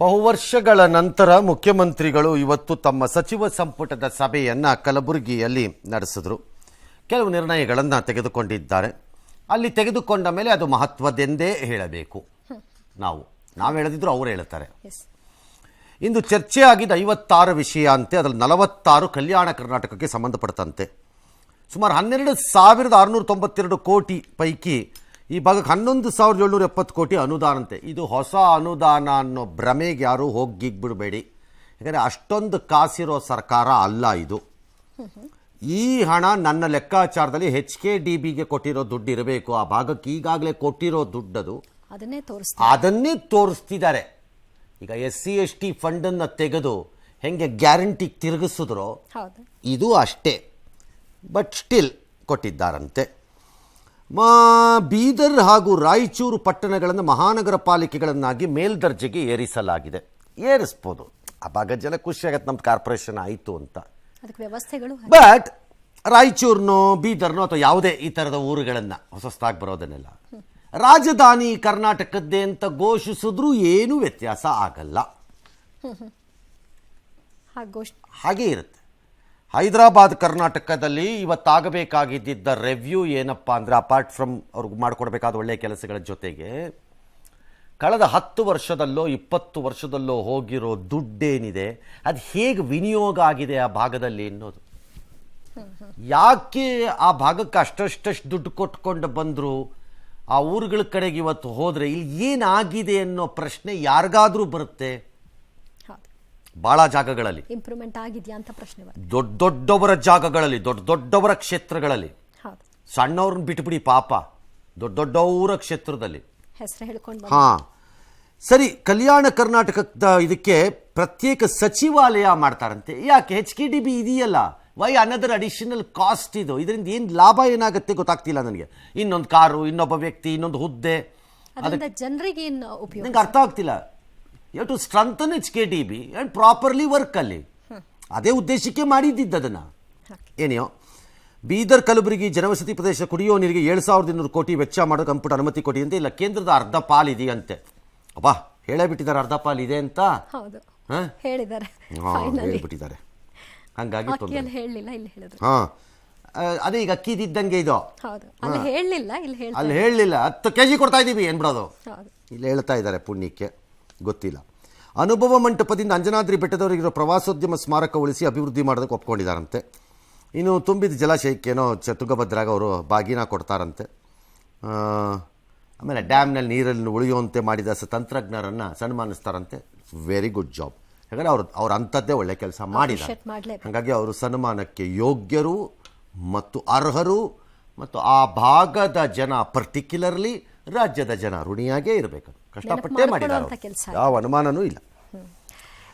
ಬಹುವರ್ಷಗಳ ನಂತರ ಮುಖ್ಯಮಂತ್ರಿಗಳು ಇವತ್ತು ತಮ್ಮ ಸಚಿವ ಸಂಪುಟದ ಸಭೆಯನ್ನು ಕಲಬುರಗಿಯಲ್ಲಿ ನಡೆಸಿದ್ರು. ಕೆಲವು ನಿರ್ಣಯಗಳನ್ನು ತೆಗೆದುಕೊಂಡಿದ್ದಾರೆ. ಅಲ್ಲಿ ತೆಗೆದುಕೊಂಡ ಮೇಲೆ ಅದು ಮಹತ್ವದೆಂದೇ ಹೇಳಬೇಕು. ನಾವು ಹೇಳದಿದ್ರು ಅವರು ಹೇಳ್ತಾರೆ. ಇಂದು ಚರ್ಚೆ ಆಗಿದ್ದ 56 ವಿಷಯ ಅಂತೆ. ಅದರಲ್ಲಿ 46 ಕಲ್ಯಾಣ ಕರ್ನಾಟಕಕ್ಕೆ ಸಂಬಂಧಪಟ್ಟಂತೆ. ಸುಮಾರು 12,692 ಕೋಟಿ ಪೈಕಿ ಈ ಭಾಗಕ್ಕೆ 11,770 ಕೋಟಿ ಅನುದಾನಂತೆ. ಇದು ಹೊಸ ಅನುದಾನ ಅನ್ನೋ ಭ್ರಮೆಗೆ ಯಾರು ಹೋಗಿಬಿಡಬೇಡಿ. ಯಾಕಂದರೆ ಅಷ್ಟೊಂದು ಕಾಸಿರೋ ಸರ್ಕಾರ ಅಲ್ಲ ಇದು. ಈ ಹಣ ನನ್ನ ಲೆಕ್ಕಾಚಾರದಲ್ಲಿ HKDBಗೆ ಕೊಟ್ಟಿರೋ ದುಡ್ಡು ಇರಬೇಕು. ಆ ಭಾಗಕ್ಕೆ ಈಗಾಗಲೇ ಕೊಟ್ಟಿರೋ ದುಡ್ಡದು ಅದನ್ನೇ ತೋರಿಸ್ತಿದ್ದಾರೆ. ಈಗ SC/ST ಫಂಡನ್ನು ತೆಗೆದು ಹೆಂಗೆ ಗ್ಯಾರಂಟಿ ತಿರುಗಿಸಿದ್ರೋ ಇದು ಅಷ್ಟೇ. But still ಕೊಟ್ಟಿದ್ದಾರಂತೆ. ಬೀದರ್ ಹಾಗೂ ರಾಯಚೂರು ಪಟ್ಟಣಗಳನ್ನು ಮಹಾನಗರ ಪಾಲಿಕೆಗಳನ್ನಾಗಿ ಮೇಲ್ದರ್ಜೆಗೆ ಏರಿಸಲಾಗಿದೆ. ಏರಿಸ್ಬೋದು, ಆ ಭಾಗದ ಜನ ಖುಷಿಯಾಗತ್ತೆ ನಮ್ಮ ಕಾರ್ಪೊರೇಷನ್ ಆಯಿತು ಅಂತ. ಬಟ್ ರಾಯಚೂರ್ನೋ ಬೀದರ್ನೋ ಅಥವಾ ಯಾವುದೇ ಈ ಥರದ ಊರುಗಳನ್ನು ಹೊಸದಾಗಿ ಬರೋದನ್ನೆಲ್ಲ ರಾಜಧಾನಿ ಕರ್ನಾಟಕದ್ದೇ ಅಂತ ಘೋಷಿಸಿದ್ರೂ ಏನೂ ವ್ಯತ್ಯಾಸ ಆಗಲ್ಲ, ಹಾಗೇ ಇರುತ್ತೆ. ಹೈದರಾಬಾದ್ ಕರ್ನಾಟಕದಲ್ಲಿ ಇವತ್ತಾಗಬೇಕಾಗಿದ್ದ ರೆವ್ಯೂ ಏನಪ್ಪ ಅಂದರೆ, ಅಪಾರ್ಟ್ ಫ್ರಮ್ ಅವ್ರಿಗೆ ಮಾಡಿಕೊಡ್ಬೇಕಾದ ಒಳ್ಳೆಯ ಕೆಲಸಗಳ ಜೊತೆಗೆ ಕಳೆದ 10 ವರ್ಷದಲ್ಲೋ 20 ವರ್ಷದಲ್ಲೋ ಹೋಗಿರೋ ದುಡ್ಡೇನಿದೆ ಅದು ಹೇಗೆ ವಿನಿಯೋಗ ಆಗಿದೆ ಆ ಭಾಗದಲ್ಲಿ ಅನ್ನೋದು. ಯಾಕೆ ಆ ಭಾಗಕ್ಕೆ ಅಷ್ಟಷ್ಟು ದುಡ್ಡು ಕೊಟ್ಕೊಂಡು ಬಂದರು, ಆ ಊರುಗಳ ಕಡೆಗೆ ಇವತ್ತು ಹೋದರೆ ಇಲ್ಲಿ ಏನಾಗಿದೆ ಅನ್ನೋ ಪ್ರಶ್ನೆ ಯಾರಿಗಾದ್ರೂ ಬರುತ್ತೆ. ಭಾಳ ಜಾಗಗಳಲ್ಲಿ ಇಂಪ್ರೂವ್ಮೆಂಟ್ ಆಗಿದೆಯಾ ಅಂತ ಪ್ರಶ್ನೆ ದೊಡ್ಡವರ ಜಾಗಗಳಲ್ಲಿ, ದೊಡ್ಡವರ ಕ್ಷೇತ್ರಗಳಲ್ಲಿ. ಸಣ್ಣವ್ರನ್ನ ಬಿಟ್ಬಿಡಿ ಪಾಪ, ದೊಡ್ಡವರ ಕ್ಷೇತ್ರದಲ್ಲಿ ಹೆಸರು ಹೇಳ್ಕೊಂಡು. ಸರಿ, ಕಲ್ಯಾಣ ಕರ್ನಾಟಕದ ಇದಕ್ಕೆ ಪ್ರತ್ಯೇಕ ಸಚಿವಾಲಯ ಮಾಡ್ತಾರಂತೆ. ಯಾಕೆ? HKDB ಇದೆಯಲ್ಲ, ವೈ ಅನದರ್ ಅಡಿಷನಲ್ ಕಾಸ್ಟ್ ಇದು? ಇದರಿಂದ ಏನು ಲಾಭ ಏನಾಗುತ್ತೆ ಗೊತ್ತಾಗ್ತಿಲ್ಲ ನನಗೆ. ಇನ್ನೊಂದು ಕಾರು, ಇನ್ನೊಬ್ಬ ವ್ಯಕ್ತಿ, ಇನ್ನೊಂದು ಹುದ್ದೆ, ಜನರಿಗೆ ಏನು ಉಪಯೋಗ ನಂಗೆ ಅರ್ಥ ಆಗ್ತಿಲ್ಲ. You to strengthen HKDB and properly work ಅಲ್ಲಿ. ಅದೇ ಉದ್ದೇಶಕ್ಕೆ ಮಾಡಿದ್ದಿದ್ದು ಅದನ್ನು. ಏನೆಯೋ ಬೀದರ್ ಕಲಬುರಗಿ ಜನವಸತಿ ಪ್ರದೇಶ ಕುಡಿಯೋ ನೀರಿಗೆ 7,200 ಕೋಟಿ ವೆಚ್ಚ ಮಾಡೋ ಕಂಪ್ಯೂಟರ್ ಅನುಮತಿ ಕೊಟ್ಟಿದೆ. ಇಲ್ಲ, ಕೇಂದ್ರದ ಅರ್ಧ ಪಾಲು ಇದೆಯಂತೆ. ಅಬ್ಬಾ, ಹೇಳೇ ಬಿಟ್ಟಿದ್ದಾರೆ ಅರ್ಧ ಪಾಲು ಇದೆ ಅಂತ. ಹೇಳ್ಬಿಟ್ಟಿದ್ದಾರೆ. ಹಂಗಾಗಿ ಅದೇ ಈಗ ಅಕ್ಕಿದ್ದಂಗೆ ಇದು. ಅಲ್ಲಿ ಹೇಳಲಿಲ್ಲ 10 kg ಕೊಡ್ತಾ ಇದ್ದೀವಿ ಏನ್ಬಿಡೋದು. ಇಲ್ಲಿ ಹೇಳ್ತಾ ಇದ್ದಾರೆ ಪುಣ್ಯಕ್ಕೆ, ಗೊತ್ತಿಲ್ಲ. ಅನುಭವ ಮಂಟಪದಿಂದ ಅಂಜನಾದ್ರಿ ಬೆಟ್ಟದವರಿಗಿರೋ ಪ್ರವಾಸೋದ್ಯಮ ಸ್ಮಾರಕ ಉಳಿಸಿ ಅಭಿವೃದ್ಧಿ ಮಾಡೋದಕ್ಕೆ ಒಪ್ಕೊಂಡಿದ್ದಾರಂತೆ. ಇನ್ನು ತುಂಬಿದ ಜಲಾಶಯಕ್ಕೇನೋ ತುಂಗಭದ್ರಾಗ ಅವರು ಬಾಗಿನ ಕೊಡ್ತಾರಂತೆ. ಆಮೇಲೆ ಡ್ಯಾಮ್ನಲ್ಲಿ ನೀರಲ್ಲಿ ಉಳಿಯುವಂತೆ ಮಾಡಿದ ತಂತ್ರಜ್ಞರನ್ನು ಸನ್ಮಾನಿಸ್ತಾರಂತೆ. Very good job. ಯಾಕಂದರೆ ಅವ್ರು ಅಂಥದ್ದೇ ಒಳ್ಳೆ ಕೆಲಸ ಮಾಡಿದ್ದಾರೆ. ಹಾಗಾಗಿ ಅವರು ಸನ್ಮಾನಕ್ಕೆ ಯೋಗ್ಯರು ಮತ್ತು ಅರ್ಹರು. ಮತ್ತು ಆ ಭಾಗದ ಜನ, ಪರ್ಟಿಕ್ಯುಲರ್ಲಿ ರಾಜ್ಯದ ಜನ ಋಣಿಯಾಗೇ ಇರಬೇಕು. ಕಷ್ಟಪಟ್ಟೇ ಮಾಡಿದ್ದಾರೆ, ಯಾವ ಅನುಮಾನನೂ ಇಲ್ಲ.